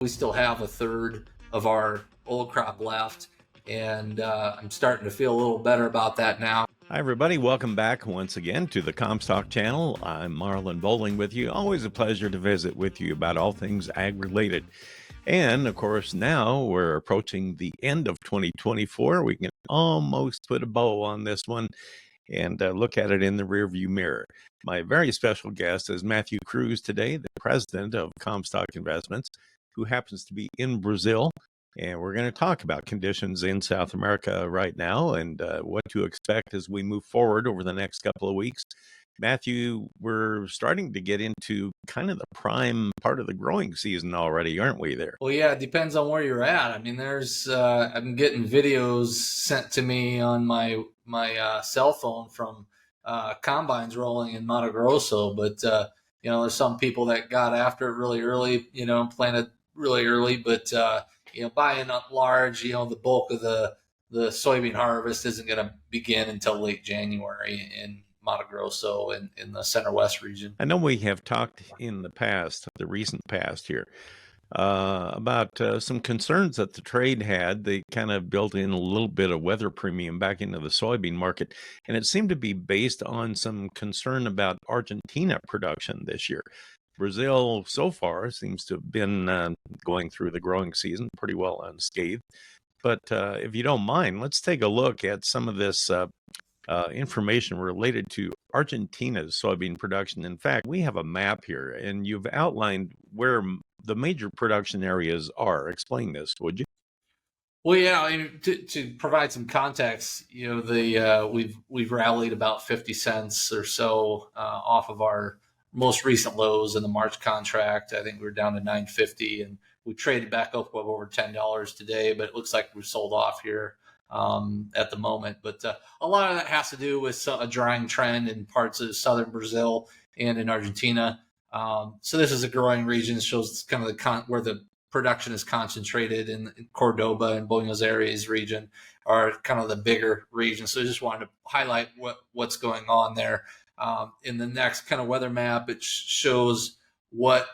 We still have a third of our old crop left, and I'm starting to feel a little better about that now. Hi, everybody. Welcome back once again to the Comstock channel. I'm Marlin Bohling with you. Always a pleasure to visit with you about all things ag-related. And, of course, now we're approaching the end of 2024. We can almost put a bow on this one and look at it in the rearview mirror. My very special guest is Matthew Kruse today, the president of Comstock Investments, who happens to be in Brazil. And we're going to talk about conditions in South America right now and what to expect as we move forward over the next couple of weeks. Matthew, we're starting to get into kind of the prime part of the growing season already, aren't we there? Well, yeah, it depends on where you're at. I mean, I'm getting videos sent to me on my cell phone from combines rolling in Mato Grosso, but there's some people that got after it really early, planted really early, but by and large, the bulk of the soybean harvest isn't going to begin until late January in Mato Grosso and in the center west region. I know we have talked in the past, the recent past here, about some concerns that the trade had. They kind of built in a little bit of weather premium back into the soybean market, and it seemed to be based on some concern about Argentina production this year. Brazil so far seems to have been going through the growing season pretty well unscathed. But if you don't mind, let's take a look at some of this information related to Argentina's soybean production. In fact, we have a map here, and you've outlined where the major production areas are. Explain this, would you? Well, yeah, I mean, to provide some context, we've rallied about 50 cents or so off of our most recent lows in the March contract. I think we're down to 9.50, and we traded back up over $10 today, but it looks like we've sold off here at the moment. But a lot of that has to do with a drying trend in parts of southern Brazil and in Argentina. So this is a growing region. Shows kind of where the production is concentrated in Cordoba and Buenos Aires region are kind of the bigger regions. So I just wanted to highlight what's going on there. In the next kind of weather map, it shows what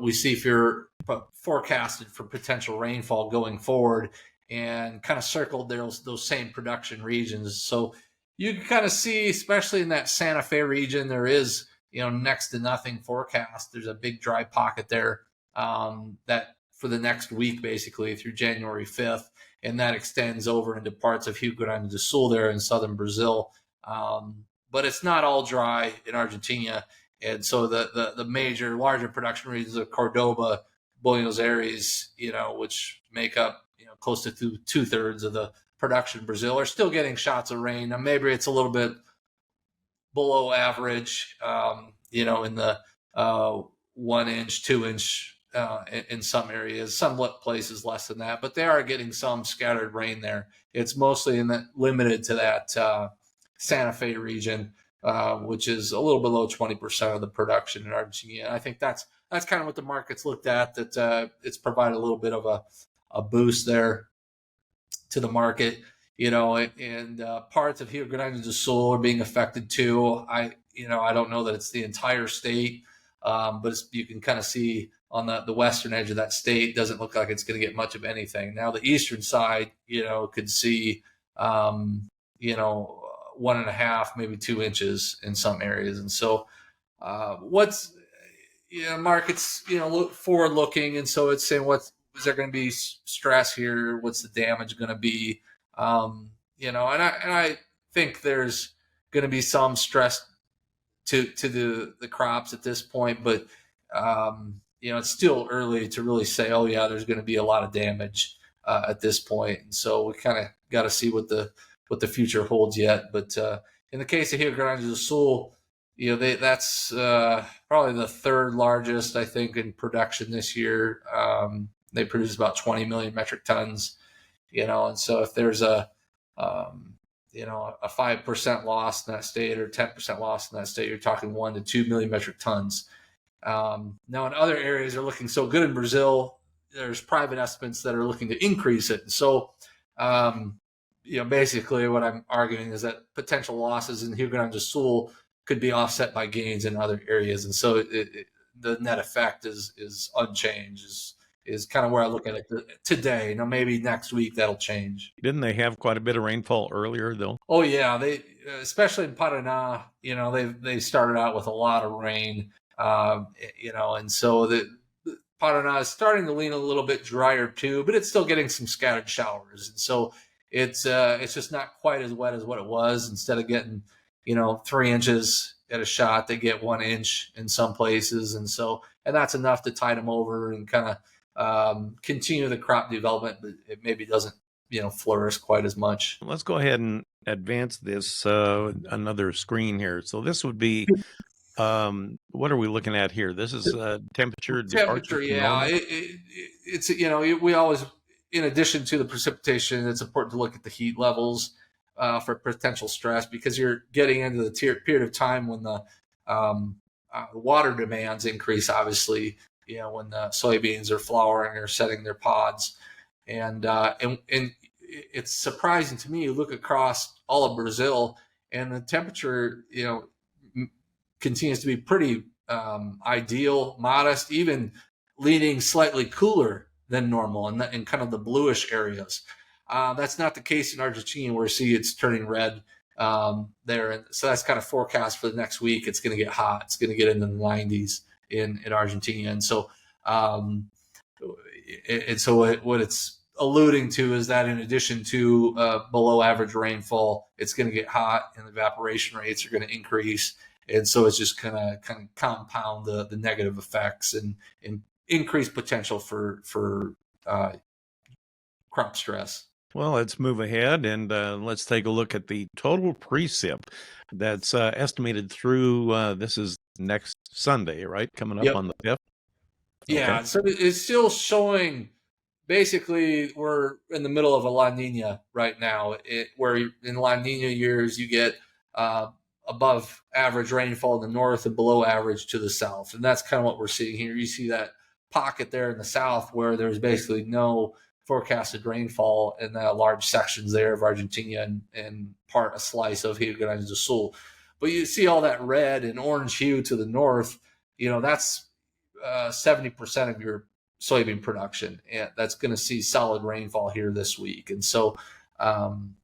we see if you're forecasted for potential rainfall going forward, and kind of circled those same production regions. So you can kind of see, especially in that Santa Fe region, there is next to nothing forecast. There's a big dry pocket there that for the next week, basically through January 5th, and that extends over into parts of Rio Grande do Sul there in southern Brazil. But it's not all dry in Argentina. And so the major, larger production regions of Cordoba, Buenos Aires, which make up close to 2/3 of the production in Brazil, are still getting shots of rain. Now, maybe it's a little bit below average, in the 1 inch, 2 inch in some areas, some places less than that, but they are getting some scattered rain there. It's mostly limited to that Santa Fe region, which is a little below 20% of the production in Argentina. I think that's kind of what the market's looked at, that it's provided a little bit of a boost there to the market, and parts of Rio Grande do Sul are being affected too. I don't know that it's the entire state, but you can kind of see on the western edge of that state, doesn't look like it's going to get much of anything. Now the eastern side, could see, 1.5, maybe 2 inches in some areas. And so markets, look forward looking. And so it's saying, is there going to be stress here? What's the damage going to be? And I think there's going to be some stress to the crops at this point, but it's still early to really say, oh yeah, there's going to be a lot of damage at this point. And so we kind of got to see what the future holds yet. But in the case of Rio Grande do Sul, that's probably the third largest, I think, in production this year. They produce about 20 million metric tons, and so if there's a 5% loss in that state or 10% loss in that state, you're talking 1 to 2 million metric tons. Now in other areas are looking so good in Brazil, there's private estimates that are looking to increase it. And so, basically what I'm arguing is that potential losses in Rio Grande do Sul could be offset by gains in other areas. And so the net effect is unchanged, is kind of where I look at it today. Maybe next week that'll change. Didn't they have quite a bit of rainfall earlier, though? Oh yeah, they especially in Paraná, they started out with a lot of rain, and so the Paraná is starting to lean a little bit drier too, but it's still getting some scattered showers, and so it's just not quite as wet as what it was. Instead of getting 3 inches at a shot, they get 1 inch in some places, and that's enough to tide them over and kind of continue the crop development, but it maybe doesn't flourish quite as much. Let's go ahead and advance this another screen here. So this would be, what are we looking at here? This is temperature departure from normal? It's we always, in addition to the precipitation, it's important to look at the heat levels for potential stress, because you're getting into the period of time when the water demands increase, obviously, when the soybeans are flowering or setting their pods. And it's surprising to me. You look across all of Brazil, and the temperature, continues to be pretty ideal, modest, even leaning slightly cooler than normal, in kind of the bluish areas. That's not the case in Argentina, where it's turning red there. And so that's kind of forecast for the next week. It's going to get hot. It's going to get into the 90s in Argentina. And so, what it's alluding to is that in addition to below average rainfall, it's going to get hot and the evaporation rates are going to increase. And so it's just kind of compound the negative effects and increase potential for crop stress. Well, let's move ahead and let's take a look at the total precip that's estimated through, this is next Sunday, right? Coming up Yep. on the 5th. Yeah, Okay. so it's still showing. Basically, we're in the middle of a La Nina right now, where in La Nina years you get above average rainfall in the north and below average to the south. And that's kind of what we're seeing here. You see that pocket there in the south where there's basically no forecasted rainfall in the large sections there of Argentina and a slice of Rio Grande do Sul. But you see all that red and orange hue to the north, that's 70% of your soybean production, and that's going to see solid rainfall here this week. And so, and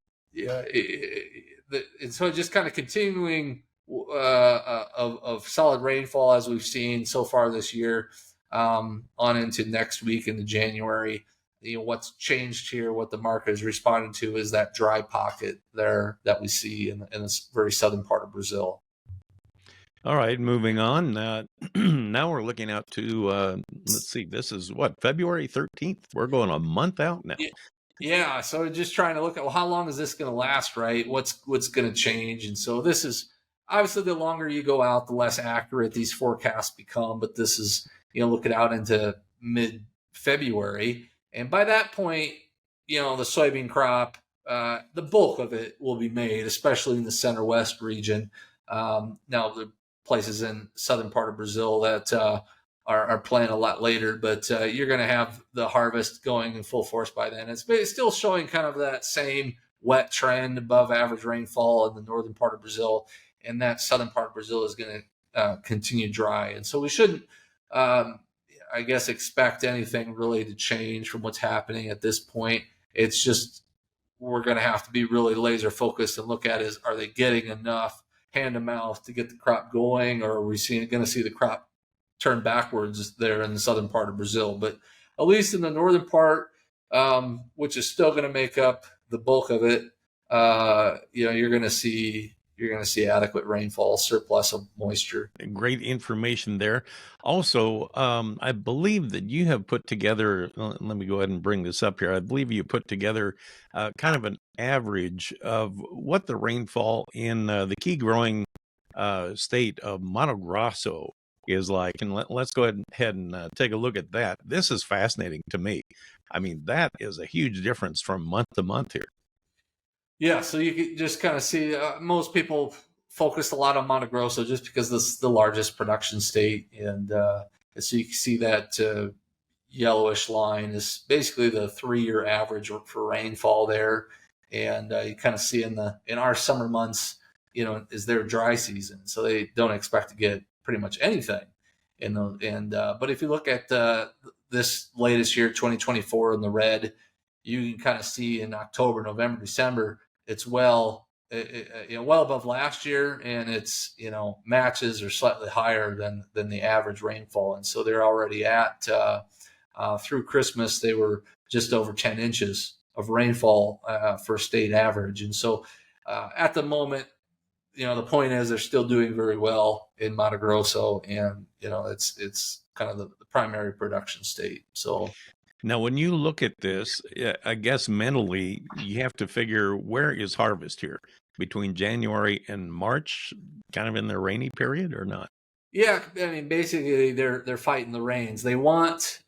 so just kind of continuing of solid rainfall as we've seen so far this year, on into next week into January. What's changed here, what the market is responding to, is that dry pocket there that we see in this very southern part of Brazil. All right, moving on. Now we're looking out to, let's see, this is what, February 13th? We're going a month out now. Yeah, so just trying to look at, well, how long is this going to last, right? What's going to change? And so this is, obviously, the longer you go out, the less accurate these forecasts become. But this is, looking out into mid-February. And by that point, the soybean crop, the bulk of it will be made, especially in the center-west region. Now, the places in southern part of Brazil that are playing a lot later, but you're going to have the harvest going in full force by then. It's still showing kind of that same wet trend, above average rainfall in the northern part of Brazil, and that southern part of Brazil is going to continue dry. And so we shouldn't, I guess, expect anything really to change from what's happening at this point. It's just, we're going to have to be really laser focused and look at are they getting enough hand to mouth to get the crop going, or are we going to see the crop turn backwards there in the southern part of Brazil? But at least in the northern part, which is still going to make up the bulk of it, you're going to see adequate rainfall, surplus of moisture. Great information there. Also, I believe that you have put together, let me go ahead and bring this up here. I believe you put together kind of an average of what the rainfall in the key growing state of Mato Grosso is like. And let's go ahead and take a look at that. This is fascinating to me. I mean, that is a huge difference from month to month here. Yeah, so you can just kind of see most people focus a lot on Mato Grosso just because this is the largest production state. And so you can see that yellowish line is basically the 3-year average for rainfall there. And you kind of see in our summer months, is their dry season. So they don't expect to get pretty much anything. But if you look at the this latest year, 2024, in the red, you can kind of see in October, November, December, it's well above last year, and it's matches or slightly higher than the average rainfall, and so they're already at through Christmas they were just over 10 inches of rainfall for state average, and so at the moment, the point is they're still doing very well in Mato Grosso, and it's kind of the primary production state. So now, when you look at this, I guess mentally you have to figure, where is harvest here between January and March, kind of in the rainy period, or not? yeah, I mean, basically they're fighting the rains. They want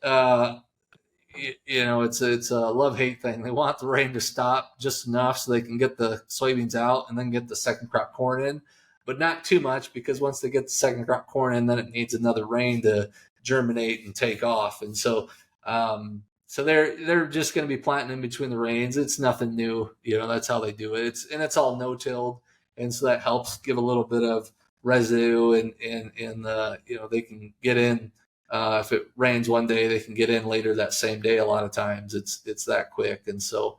it's a love-hate thing. They want the rain to stop just enough so they can get the soybeans out and then get the second crop corn in, but not too much, because once they get the second crop corn in, then it needs another rain to germinate and take off. And so they're just going to be planting in between the rains. It's nothing new. That's how they do it. It's all no-tilled, and so that helps give a little bit of residue, and they can get in. If it rains one day, they can get in later that same day. A lot of times it's that quick. And so,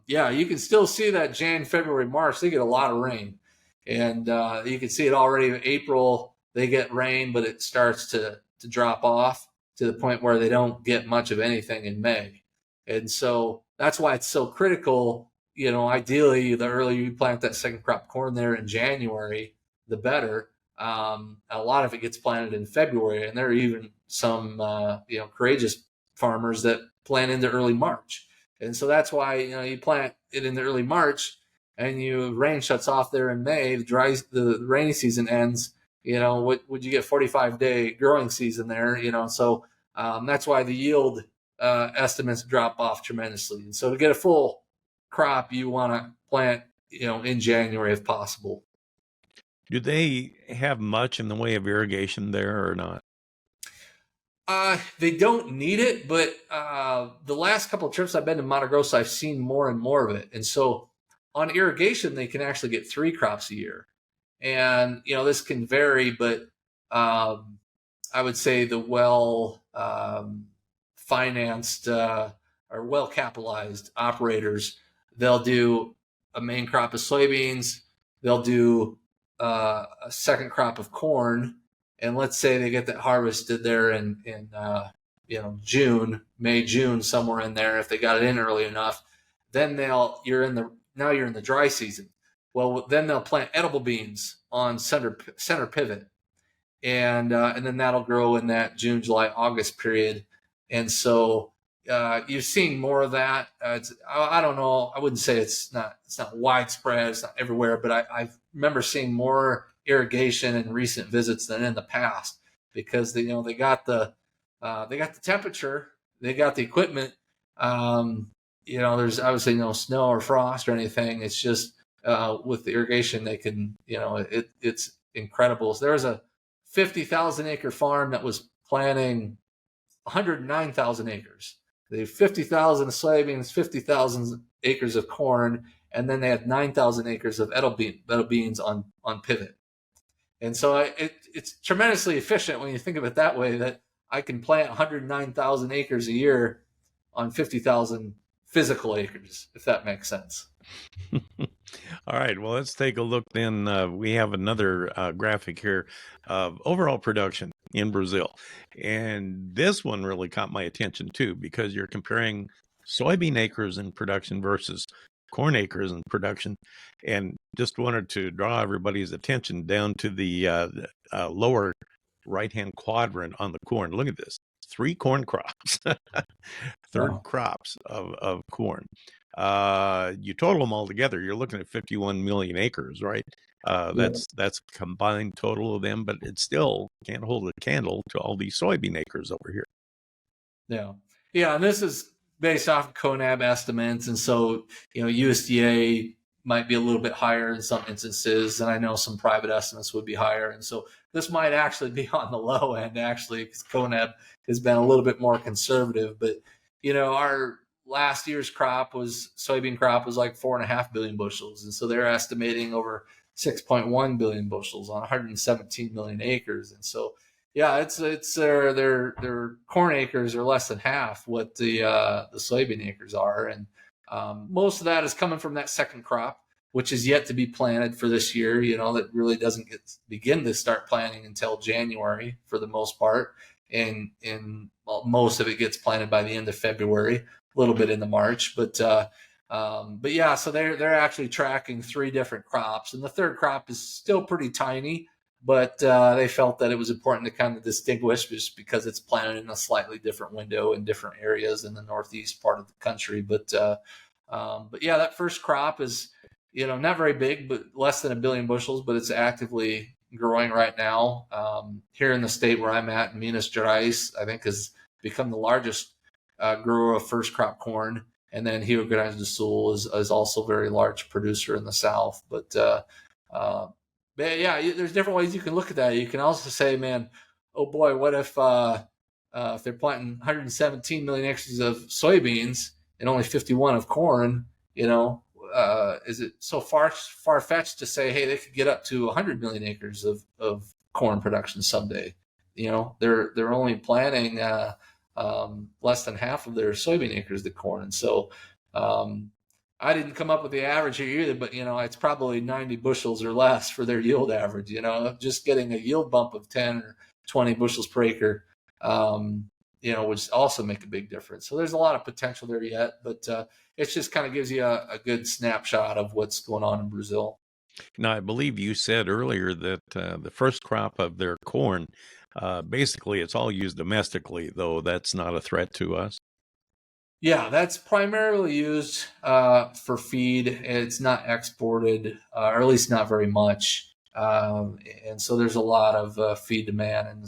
you can still see that Jan, February, March, they get a lot of rain. And you can see it already in April, they get rain, but it starts to drop off to the point where they don't get much of anything in May. And so that's why it's so critical. Ideally, the earlier you plant that second crop corn there in January, the better. A lot of it gets planted in February, and there are even some courageous farmers that plant into early March. And so that's why you plant it in the early March, and rain shuts off there in May. The rainy season ends. What would you get 45-day growing season there? So that's why the yield estimates drop off tremendously. And so to get a full crop, you want to plant in January if possible. Do they have much in the way of irrigation there or not? They don't need it, but the last couple of trips I've been to Mato Grosso, I've seen more and more of it. And so on irrigation, they can actually get 3 crops a year. And, this can vary, but I would say the financed or well-capitalized operators, they'll do a main crop of soybeans, they'll do a second crop of corn, and let's say they get that harvested there in May, June, somewhere in there. If they got it in early enough, then you're in the dry season. Well, then they'll plant edible beans on center pivot, and then that'll grow in that June, July, August period. And so you're seeing more of that. I don't know. I wouldn't say it's not widespread. It's not everywhere, but I remember seeing more irrigation in recent visits than in the past, because they got the temperature, they got the equipment. There's obviously no snow or frost or anything. It's just with the irrigation, they can it's incredible. So there was a 50,000 acre farm that was planting 109,000 acres. They have 50,000 soybeans, 50,000 acres of corn, and then they had 9,000 acres of edible beans on pivot. And so it's tremendously efficient when you think of it that way, that I can plant 109,000 acres a year on 50,000 physical acres, if that makes sense. All right, well, let's take a look then. We have another graphic here of overall production in Brazil. And this one really caught my attention too, because you're comparing soybean acres in production versus corn acres in production. And just wanted to draw everybody's attention down to the lower right-hand quadrant on the corn. Look at this, 3 corn crops, third crops of corn. You total them all together, you're looking at 51 million acres, right? That's combined total of them, but it still can't hold a candle to all these soybean acres over here. Yeah, and this is based off of CONAB estimates, and so USDA might be a little bit higher in some instances, and I know some private estimates would be higher, and so this might actually be on the low end, actually, because CONAB has been a little bit more conservative. But our last year's soybean crop was like 4.5 billion bushels, and so they're estimating over 6.1 billion bushels on 117 million acres. And so Yeah, it's their corn acres are less than half what the soybean acres are, and most of that is coming from that second crop, which is yet to be planted for this year. That really doesn't begin to start planting until January for the most part, and well, most of it gets planted by the end of February, a little bit into March, but yeah, so they're actually tracking three different crops, and the third crop is still pretty tiny, but they felt that it was important to kind of distinguish just because it's planted in a slightly different window in different areas in the northeast part of the country. But yeah, that first crop is not very big, but less than 1 billion bushels, but it's actively growing right now. Here in the state where I'm at, Minas Gerais, I think has become the largest grower of first crop corn. And then Rio Grande do Sul is also a very large producer in the south. Uh, but yeah, there's different ways you can look at that. You can also say, man, oh boy, what if they're planting 117 million acres of soybeans and only 51 of corn? Is it so far fetched to say, hey, they could get up to 100 million acres of corn production someday? They're only planting less than half of their soybean acres to corn. And so I didn't come up with the average here either, but it's probably 90 bushels or less for their yield average. Just getting a yield bump of 10 or 20 bushels per acre, would also make a big difference. So there's a lot of potential there yet, but it just kind of gives you a good snapshot of what's going on in Brazil. Now, I believe you said earlier that the first crop of their corn, basically, it's all used domestically, though that's not a threat to us. Yeah, that's primarily used for feed. It's not exported, or at least not very much. And so there's a lot of feed demand, and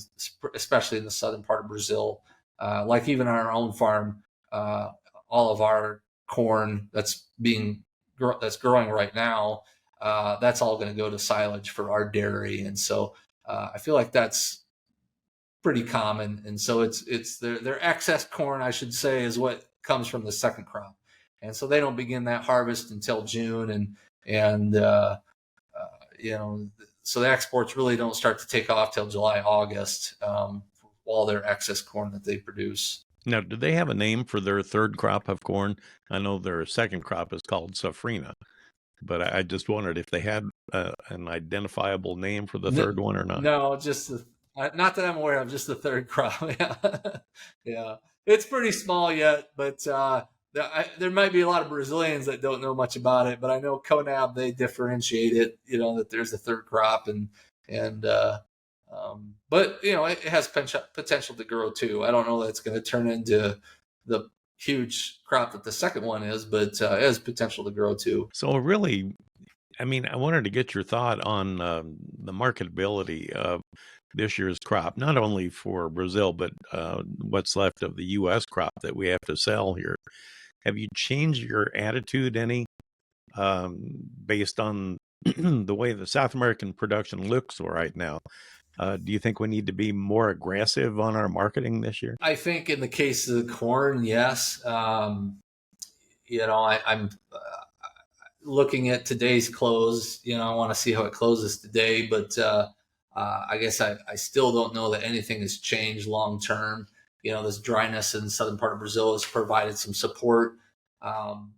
especially in the southern part of Brazil. Like even on our own farm, all of our corn that's growing right now, that's all going to go to silage for our dairy. And so I feel like that's pretty common, and so it's their excess corn, I should say, is what comes from the second crop, and so they don't begin that harvest until June, and you know, so the exports really don't start to take off till July, August, all their excess corn that they produce. Now, do they have a name for their third crop of corn? I know their second crop is called safrina, but I just wondered if they had an identifiable name for the third one or not. No, just not that I'm aware of, just the third crop. Yeah, yeah, it's pretty small yet, but there might be a lot of Brazilians that don't know much about it. But I know Conab, they differentiate it. That there's a third crop, and but it has potential to grow too. I don't know that it's going to turn into the huge crop that the second one is, but it has potential to grow too. So, really, I mean, I wanted to get your thought on the marketability of this year's crop, not only for Brazil, but what's left of the U.S. crop that we have to sell here. Have you changed your attitude any based on the way the South American production looks right now? Do you think we need to be more aggressive on our marketing this year? I think in the case of the corn, yes. I'm looking at today's close. I want to see how it closes today, but I guess I still don't know that anything has changed long term. This dryness in the southern part of Brazil has provided some support.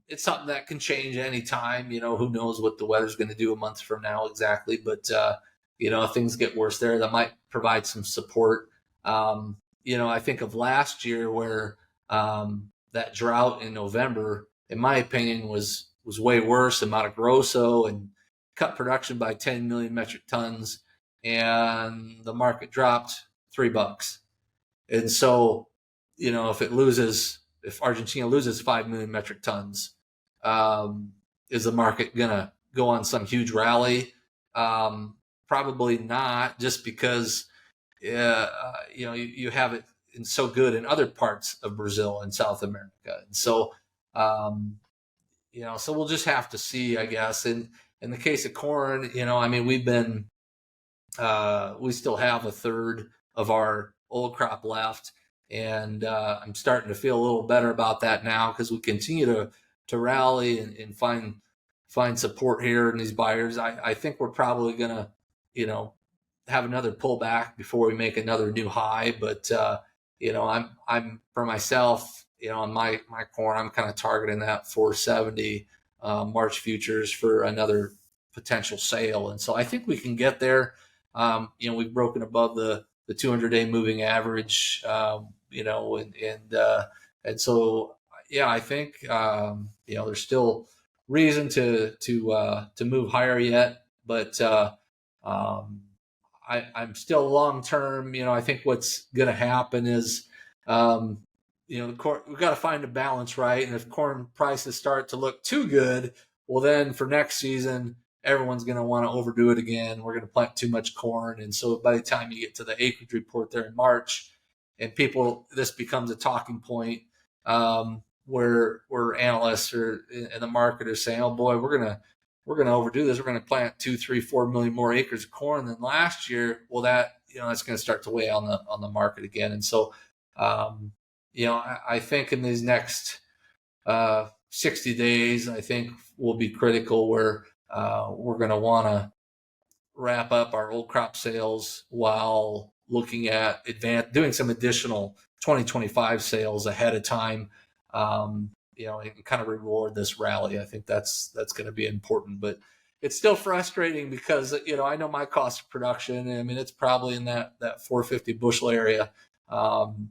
It's something that can change any time. Who knows what the weather's going to do a month from now exactly, but if things get worse there, that might provide some support. I think of last year where that drought in November, in my opinion, was way worse in Mato Grosso and cut production by 10 million metric tons, and the market dropped $3. And so, if Argentina loses 5 million metric tons, is the market gonna go on some huge rally? Probably not, just because you have it so good in other parts of Brazil and South America, and so so we'll just have to see, I guess. And in the case of corn, we still have a third of our old crop left, and I'm starting to feel a little better about that now because we continue to rally and find support here in these buyers. I think we're probably gonna have another pullback before we make another new high. But I'm for myself, on my corn, I'm kind of targeting that 470 March futures for another potential sale, and so I think we can get there. We've broken above the 200-day moving average, and so yeah, I think there's still reason to move higher yet, but I'm still long term. I think what's going to happen is, we've got to find a balance, right? And if corn prices start to look too good, well, then for next season, everyone's going to want to overdo it again. We're going to plant too much corn, and so by the time you get to the acreage report there in March, and this becomes a talking point, where analysts in the market are saying, "Oh boy, we're gonna overdo this. We're gonna plant 2, 3, 4 million more acres of corn than last year." Well, that's going to start to weigh on the market again, and so I think in these next 60 days, I think will be critical where we're going to want to wrap up our old crop sales while looking at doing some additional 2025 sales ahead of time, and kind of reward this rally. I think that's going to be important, but it's still frustrating because, I know my cost of production, I mean, it's probably in that 450 bushel area, and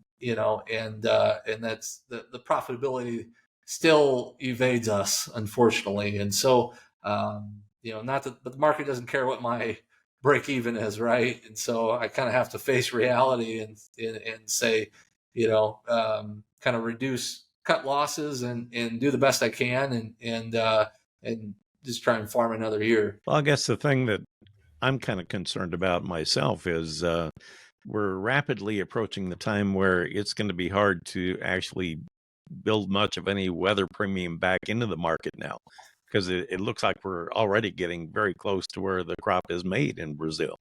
that's the profitability still evades us, unfortunately. And so, not that, but the market doesn't care what my break even is, right? And so I kind of have to face reality and say, kind of cut losses and do the best I can and just try and farm another year. Well, I guess the thing that I'm kind of concerned about myself is we're rapidly approaching the time where it's going to be hard to actually build much of any weather premium back into the market now, because it looks like we're already getting very close to where the crop is made in Brazil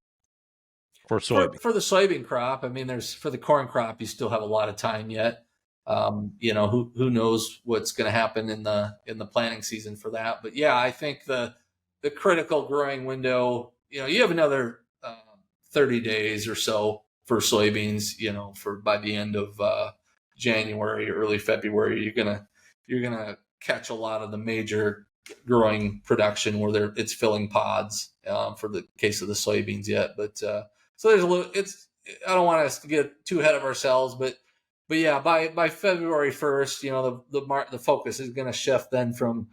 for soybean. For the soybean crop, I mean, for the corn crop, you still have a lot of time yet. Who knows what's going to happen in the planting season for that? But yeah, I think the critical growing window, you have another 30 days or so for soybeans. For by the end of January, early February, you're gonna catch a lot of the major growing production where it's filling pods for the case of the soybeans yet. But so there's a little. I don't want us to get too ahead of ourselves, but yeah, by February 1st, the focus is going to shift then from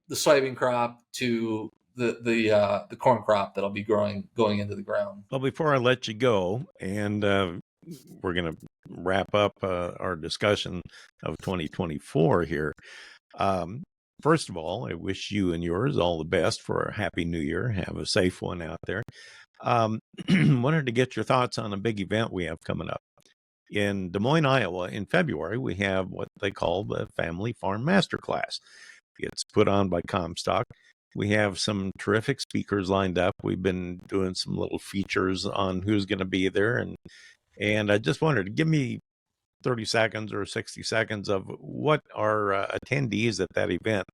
the soybean crop to the corn crop that'll be going into the ground. Well, before I let you go, and we're going to wrap up our discussion of 2024 here. First of all, I wish you and yours all the best for a happy new year. Have a safe one out there. Wanted to get your thoughts on a big event we have coming up. In Des Moines, Iowa, in February, we have what they call the Family Farm Masterclass. It's put on by Comstock. We have some terrific speakers lined up. We've been doing some little features on who's going to be there. And I just wondered, give me 30 seconds or 60 seconds of what our attendees at that event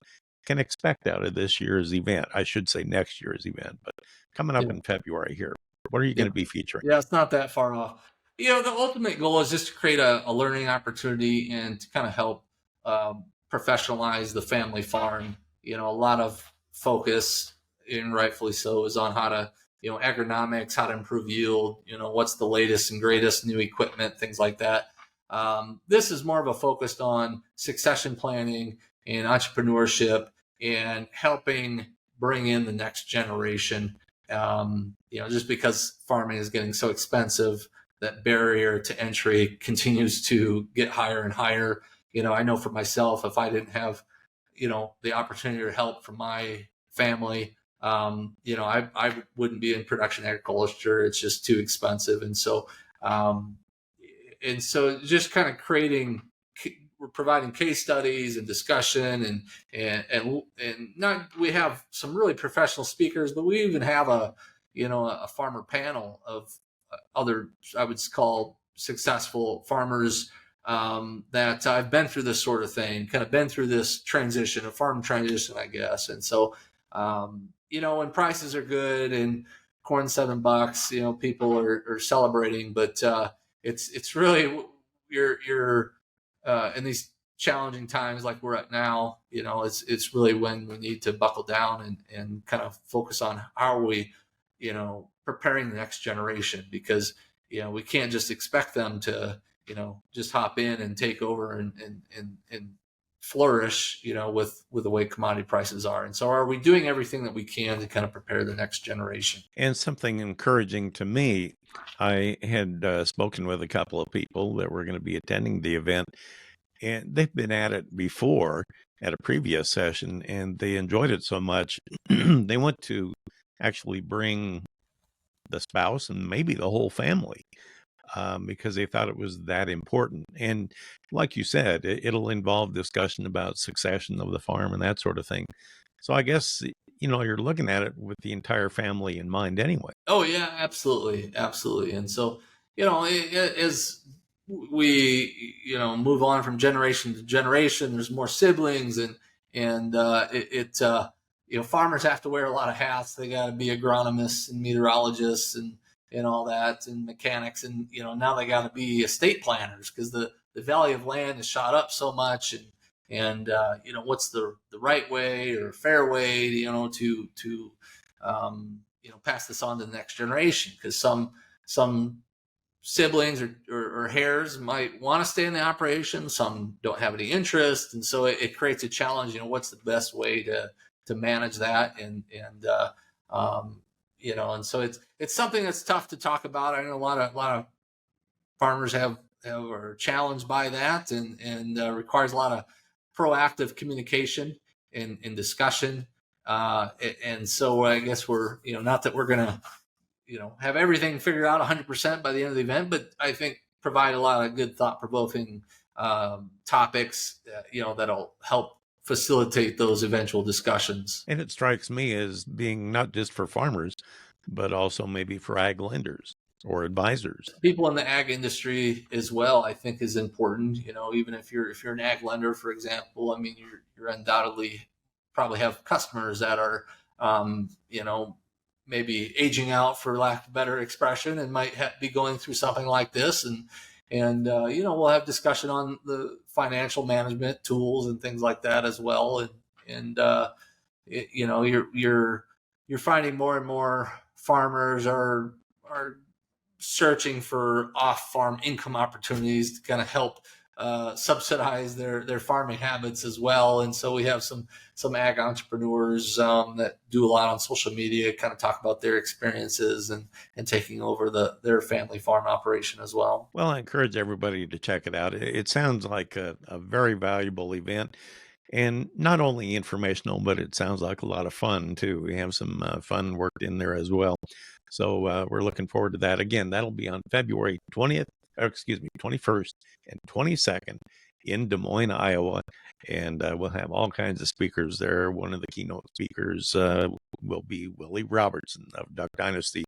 can expect out of this year's event. I should say next year's event, but coming up in February here. What are you going to be featuring? Yeah, it's not that far off. The ultimate goal is just to create a learning opportunity and to kind of help professionalize the family farm. A lot of focus, and rightfully so, is on how to, agronomics, how to improve yield, what's the latest and greatest new equipment, things like that. This is more of a focus on succession planning and entrepreneurship and helping bring in the next generation. Just because farming is getting so expensive, that barrier to entry continues to get higher and higher. I know for myself, if I didn't have, the opportunity or help from my family, I wouldn't be in production agriculture. It's just too expensive. And so just kind of we're providing case studies and discussion and not, we have some really professional speakers, but we even have a farmer panel of other, I would call successful farmers that I've been through this sort of thing, kind of been through this transition, a farm transition, I guess. And so, when prices are good and corn $7, people are celebrating, but it's really you're in these challenging times like we're at now. It's really when we need to buckle down and kind of focus on how are we, preparing the next generation, because we can't just expect them to just hop in and take over and flourish, with the way commodity prices are. And so are we doing everything that we can to kind of prepare the next generation? And something encouraging to me, I had spoken with a couple of people that were going to be attending the event, and they've been at it before at a previous session, and they enjoyed it so much they want to actually bring the spouse and maybe the whole family, because they thought it was that important. And like you said, it'll involve discussion about succession of the farm and that sort of thing. So I guess, you're looking at it with the entire family in mind anyway. Oh yeah, absolutely, absolutely. And so, as we move on from generation to generation, there's more siblings, and farmers have to wear a lot of hats. They got to be agronomists and meteorologists and all that, and mechanics, and now they got to be estate planners, because the value of land has shot up so much, and what's the right way or fair way to pass this on to the next generation, because some siblings or heirs might want to stay in the operation, some don't have any interest, and so it creates a challenge. What's the best way to manage that, and so it's something that's tough to talk about. I know a lot of farmers are challenged by that, and requires a lot of proactive communication and discussion. And so I guess we're, not that we're going to, have everything figured out 100% by the end of the event, but I think provide a lot of good thought-provoking topics, that'll help facilitate those eventual discussions. And it strikes me as being not just for farmers, but also maybe for ag lenders or advisors. People in the ag industry as well, I think, is important. Even if you're an ag lender, for example, I mean, you're undoubtedly probably have customers that are, maybe aging out, for lack of a better expression, and might be going through something like this. And we'll have discussion on the financial management tools and things like that as well. And you're finding more and more farmers are searching for off-farm income opportunities to kind of help subsidize their farming habits as well. And so we have some ag entrepreneurs that do a lot on social media, kind of talk about their experiences and taking over their family farm operation as well. Well, I encourage everybody to check it out. It sounds like a very valuable event, and not only informational, but it sounds like a lot of fun too. We have some fun worked in there as well. So we're looking forward to that. Again, that'll be on February 21st and 22nd in Des Moines, Iowa. And we'll have all kinds of speakers there. One of the keynote speakers will be Willie Robertson of Duck Dynasty.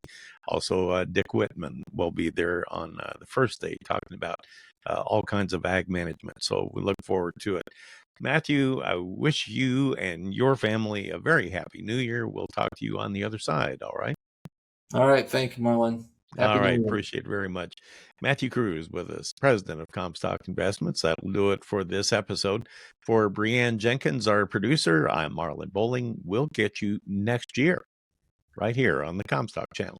Also, Dick Whitman will be there on the first day, talking about all kinds of ag management. So we look forward to it. Matthew, I wish you and your family a very happy New Year. We'll talk to you on the other side. All right. All right. Thank you, Marlin. All right. Appreciate it very much. Matthew Kruse with us, president of Comstock Investments. That'll do it for this episode. For Breanne Jenkins, our producer, I'm Marlin Bohling. We'll get you next year right here on the Comstock channel.